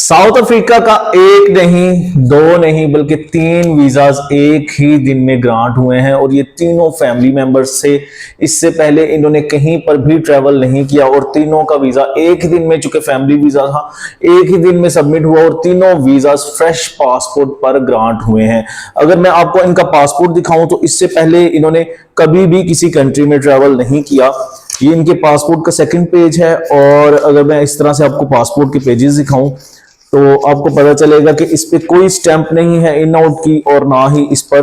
South Africa का एक नहीं दो नहीं बल्कि तीन वीजाज एक ही दिन में ग्रांट हुए हैं और ये तीनों फैमिली मेंबर्स से इससे पहले इन्होंने कहीं पर भी ट्रैवल नहीं किया और तीनों का वीजा एक ही दिन में, चूंकि फैमिली वीजा था, एक ही दिन में सबमिट हुआ और तीनों वीजाज फ्रेश पासपोर्ट पर ग्रांट हुए हैं। अगर मैं आपको इनका पासपोर्ट दिखाऊं तो इससे पहले इन्होंने कभी भी किसी कंट्री में ट्रैवल नहीं किया। ये इनके पासपोर्ट का सेकंड पेज है और अगर मैं इस तरह से आपको पासपोर्ट के पेजेस दिखाऊं तो आपको पता चलेगा कि इस पे कोई स्टैंप नहीं है इन आउट की और ना ही इस पर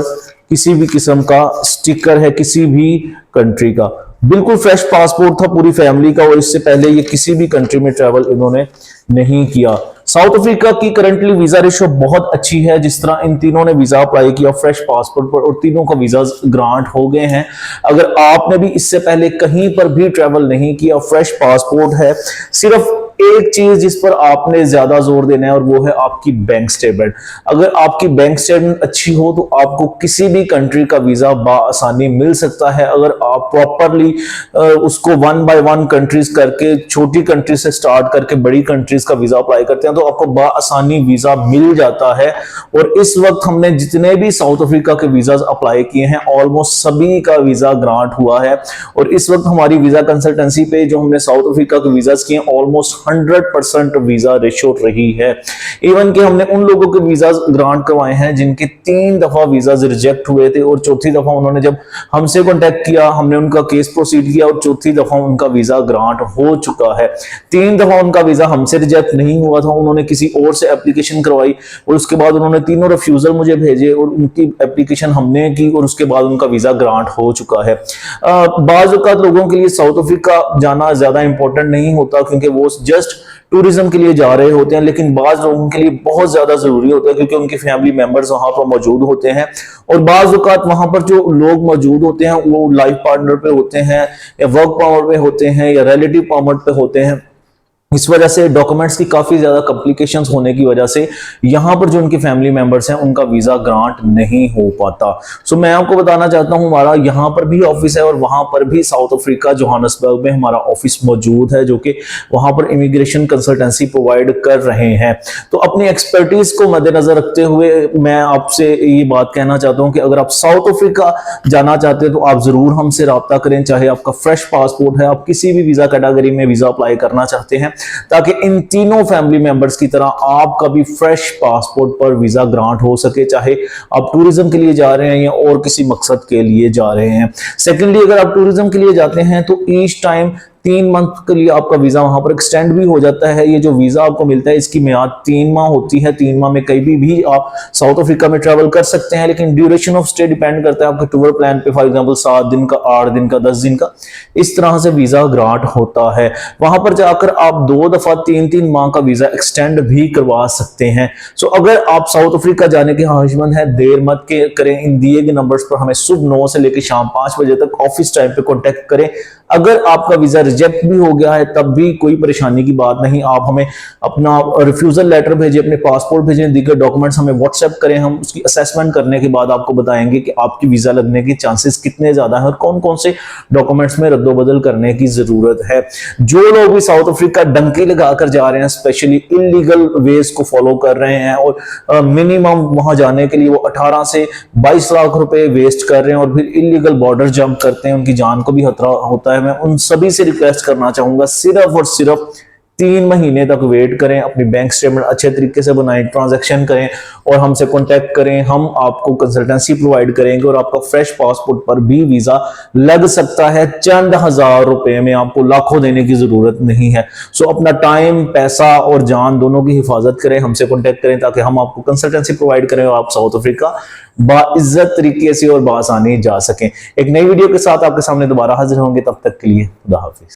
किसी भी किस्म का स्टिकर है किसी भी कंट्री का। बिल्कुल फ्रेश पासपोर्ट था पूरी फैमिली का और इससे पहले ये किसी भी कंट्री में ट्रैवल इन्होंने नहीं किया। साउथ अफ्रीका की करंटली वीजा रेशो बहुत अच्छी है। जिस तरह इन तीनों ने वीजा अप्लाई किया फ्रेश पासपोर्ट पर और तीनों का वीजा ग्रांट हो गए हैं। अगर आपने भी इससे पहले कहीं पर भी ट्रैवल नहीं किया, फ्रेश पासपोर्ट है, सिर्फ एक चीज जिस पर आपने ज्यादा जोर देना है और वो है आपकी बैंक स्टेटमेंट। अगर आपकी बैंक स्टेटमेंट अच्छी हो तो आपको किसी भी कंट्री का वीजा आसानी मिल सकता है। अगर आप प्रॉपरली उसको वन बाय वन कंट्रीज करके, छोटी कंट्री से स्टार्ट करके बड़ी कंट्रीज का वीजा अप्लाई करते हैं तो आपको आसानी वीजा मिल जाता है। और इस वक्त हमने जितने भी साउथ अफ्रीका के वीजा अप्लाई किए हैं ऑलमोस्ट सभी का वीजा ग्रांट हुआ है। और इस वक्त हमारी वीजा कंसल्टेंसी पे जो हमने साउथ अफ्रीका के वीजा किए ऑलमोस्ट 100% वीजा रेशो रही है। इवन कि हमने उन लोगों के वीजा ग्रांट करवाए हैं जिनके 3 दफा वीजा रिजेक्ट हुए थे और चौथी दफा उन्होंने जब हमसे कांटेक्ट किया, हमने उनका केस प्रोसीड किया और चौथी दफा उनका वीजा ग्रांट हो चुका है। 3 दफा उनका वीजा हमसे रिजेक्ट नहीं हुआ था, उन्होंने किसी और से एप्लीकेशन करवाई और उसके बाद उन्होंने तीनों रिफ्यूजल मुझे भेजे और उनकी एप्लीकेशन हमने की और उसके बाद उनका वीजा ग्रांट हो चुका है। बाज़ औक़ात लोगों के लिए साउथ अफ्रीका जाना ज्यादा इंपॉर्टेंट नहीं होता क्योंकि वो जस्ट टूरिज्म के लिए जा रहे होते हैं, लेकिन बाज लोगों के लिए बहुत ज्यादा जरूरी होता है क्योंकि उनके फैमिली मेंबर्स वहां पर मौजूद होते हैं। और बाज औक़ात वहां पर जो लोग मौजूद होते हैं वो लाइफ पार्टनर पे होते हैं या वर्क परमिट पे होते हैं या रिलेटिव परमिट पे होते हैं। इस वजह से डॉक्यूमेंट्स की काफी ज्यादा कॉम्प्लिकेशंस होने की वजह से यहाँ पर जो उनके फैमिली मेंबर्स हैं उनका वीजा ग्रांट नहीं हो पाता। सो मैं आपको बताना चाहता हूँ हमारा यहाँ पर भी ऑफिस है और वहां पर भी साउथ अफ्रीका जोहान्सबर्ग में हमारा ऑफिस मौजूद है जो कि वहां पर इमिग्रेशन कंसल्टेंसी प्रोवाइड कर रहे हैं। तो अपनी एक्सपर्टीज को मद्देनजर रखते हुए मैं आपसे ये बात कहना चाहता हूँ कि अगर आप साउथ अफ्रीका जाना चाहते हैं तो आप जरूर हमसे रब्ता करें, चाहे आपका फ्रेश पासपोर्ट है, आप किसी भी वीजा कैटेगरी में वीजा अप्लाई करना चाहते हैं, ताकि इन तीनों फैमिली मेंबर्स की तरह आपका भी फ्रेश पासपोर्ट पर वीजा ग्रांट हो सके, चाहे आप टूरिज्म के लिए जा रहे हैं या और किसी मकसद के लिए जा रहे हैं। सेकेंडली, अगर आप टूरिज्म के लिए जाते हैं तो ईच टाइम 3 मंथ के लिए आपका वीजा वहां पर एक्सटेंड भी हो जाता है। ये जो वीजा आपको मिलता है इसकी मियाद 3 माह होती है। 3 माह में कहीं भी आप साउथ अफ्रीका में ट्रैवल कर सकते हैं, लेकिन ड्यूरेशन ऑफ स्टे डिपेंड करता है आपके टूर प्लान पे। फॉर एग्जांपल 7 दिन का, 8 दिन का, 10 दिन का, इस तरह से वीजा ग्रांट होता है। वहां पर जाकर आप 2 दफा 3-3 माह का वीजा एक्सटेंड भी करवा सकते हैं। सो अगर आप साउथ अफ्रीका जाने के ख्वाहिशमंद हैं, देर मत करें, इन दिए गए नंबर्स पर हमें सुबह 9 से लेकर शाम 5 बजे तक ऑफिस टाइम पे कॉन्टेक्ट करें। अगर आपका वीजा रिजेक्ट भी हो गया है तब भी कोई परेशानी की बात नहीं, आप हमें अपना रिफ्यूजल लेटर भेजें, अपने पासपोर्ट भेजें, दीगर डॉक्यूमेंट्स हमें व्हाट्सएप करें। हम उसकी असेसमेंट करने के बाद आपको बताएंगे कि आपकी वीजा लगने के चांसेस कितने ज्यादा हैं और कौन कौन से डॉक्यूमेंट्स में रद्दोबदल करने की जरूरत है। जो लोग भी साउथ अफ्रीका डंकी लगाकर जा रहे हैं, स्पेशली इलीगल वेज को फॉलो कर रहे हैं और मिनिमम वहां जाने के लिए वो 18 से 22 लाख रुपए वेस्ट कर रहे हैं और फिर इलीगल बॉर्डर जंप करते हैं, उनकी जान को भी खतरा होता है, मैं उन सभी से रिक्वेस्ट करना चाहूंगा सिर्फ और सिर्फ 3 महीने तक वेट करें, अपनी बैंक स्टेटमेंट अच्छे तरीके से बनाएं, ट्रांजैक्शन करें और हमसे कांटेक्ट करें। हम आपको कंसल्टेंसी प्रोवाइड करेंगे और आपका फ्रेश पासपोर्ट पर भी वीजा लग सकता है। चंद हजार रुपए में, आपको लाखों देने की जरूरत नहीं है। सो अपना टाइम, पैसा और जान दोनों की हिफाजत करें, हमसे कांटेक्ट करें ताकि हम आपको कंसल्टेंसी प्रोवाइड करें और आप साउथ अफ्रीका बाइज्जत तरीके से और बासानी जा सकें। एक नई वीडियो के साथ आपके सामने दोबारा हाजिर होंगे, तब तक के लिए खुदा हाफिज।